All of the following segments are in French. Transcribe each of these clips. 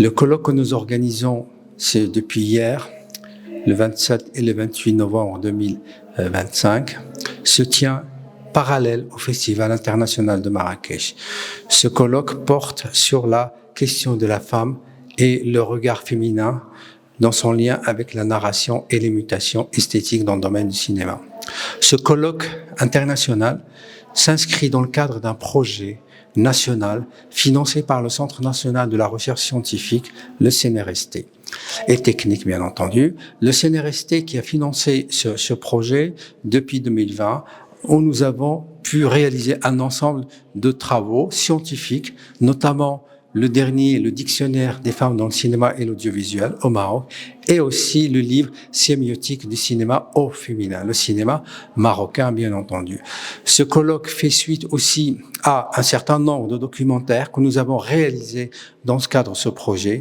Le colloque que nous organisons, c'est depuis hier, le 27 et le 28 novembre 2025, se tient parallèle au Festival international de Marrakech. Ce colloque porte sur la question de la femme et le regard féminin dans son lien avec la narration et les mutations esthétiques dans le domaine du cinéma. Ce colloque international s'inscrit dans le cadre d'un projet national financé par le Centre national de la recherche scientifique, le CNRST, et technique bien entendu. Le CNRST qui a financé ce projet depuis 2020, où nous avons pu réaliser un ensemble de travaux scientifiques, notamment le dernier, le dictionnaire des femmes dans le cinéma et l'audiovisuel au Maroc, et aussi le livre sémiotique du cinéma au féminin, le cinéma marocain bien entendu. Ce colloque fait suite aussi à un certain nombre de documentaires que nous avons réalisés dans ce cadre de ce projet,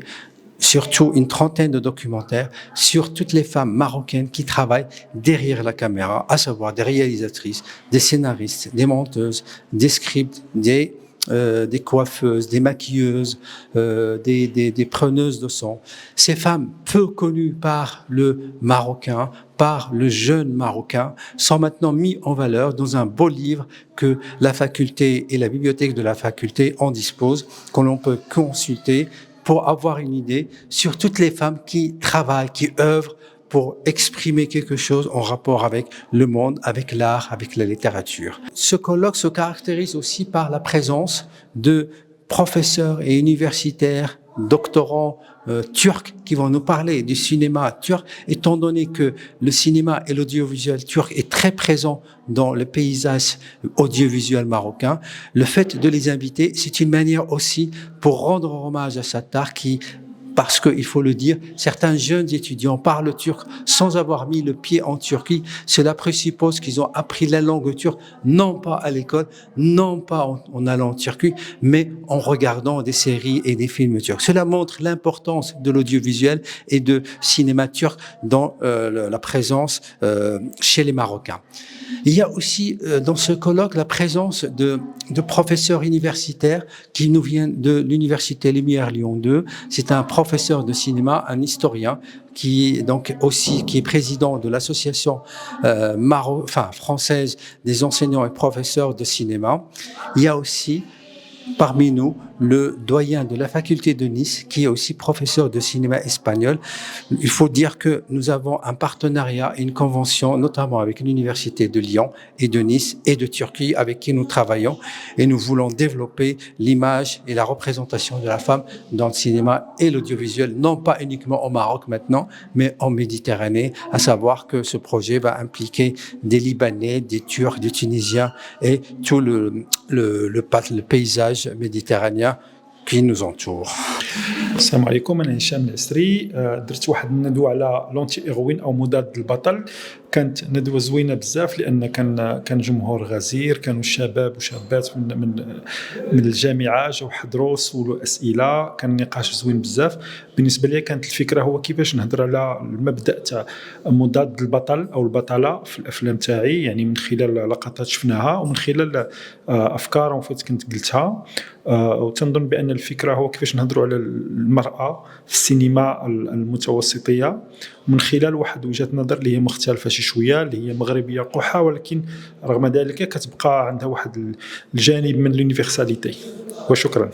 surtout une trentaine de documentaires sur toutes les femmes marocaines qui travaillent derrière la caméra, à savoir des réalisatrices, des scénaristes, des monteuses, des scripts, des coiffeuses, des maquilleuses, des preneuses de son. Ces femmes peu connues par le Marocain, par le jeune Marocain, sont maintenant mises en valeur dans un beau livre que la faculté et la bibliothèque de la faculté en disposent, que l'on peut consulter pour avoir une idée sur toutes les femmes qui travaillent, qui œuvrent pour exprimer quelque chose en rapport avec le monde, avec l'art, avec la littérature. Ce colloque se caractérise aussi par la présence de professeurs et universitaires, doctorants turcs qui vont nous parler du cinéma turc, étant donné que le cinéma et l'audiovisuel turc est très présent dans le paysage audiovisuel marocain. Le fait de les inviter, c'est une manière aussi pour rendre hommage à cet art qui, parce qu'il faut le dire, certains jeunes étudiants parlent turc sans avoir mis le pied en Turquie. Cela présuppose qu'ils ont appris la langue turque, non pas à l'école, non pas en allant en Turquie, mais en regardant des séries et des films turcs. Cela montre l'importance de l'audiovisuel et de cinéma turc dans la présence chez les Marocains. Il y a aussi dans ce colloque la présence de professeurs universitaires qui nous viennent de l'université Lumière Lyon 2. C'est un professeur de cinéma, un historien qui est président de l'association française des enseignants et professeurs de cinéma. Il y a aussi parmi nous le doyen de la faculté de Nice, qui est aussi professeur de cinéma espagnol. Il faut dire que nous avons un partenariat et une convention, notamment avec l'université de Lyon et de Nice et de Turquie, avec qui nous travaillons, et nous voulons développer l'image et la représentation de la femme dans le cinéma et l'audiovisuel, non pas uniquement au Maroc maintenant, mais en Méditerranée, à savoir que ce projet va impliquer des Libanais, des Turcs, des Tunisiens et tout le paysage méditerranéen qui nous entoure. السلام عليكم، انا هشام العسري. درت واحد الندوه على لونتي ايروين او مضاد البطل. كانت ندوه زوينه بزاف لان كان جمهور غزير، كانوا شباب وشابات من الجامعه جاو حضروا سولوا اسئله، كان نقاش زوين بزاف. بالنسبه لي كانت الفكره هو كيفاش نهضر على المبدا تاع مضاد البطل او البطله في الافلام تاعي، يعني من خلال لقطات شفناها ومن خلال افكار وفات كنت قلتها. وتنظن بان الفكره هو كيفاش نهضروا على المراه في السينما المتوسطيه من خلال واحد وجهه نظر اللي هي مختلفه شي شويه، اللي هي مغربيه قحه، ولكن رغم ذلك كتبقى عندها واحد الجانب من اليونيفرساليتي. وشكرا.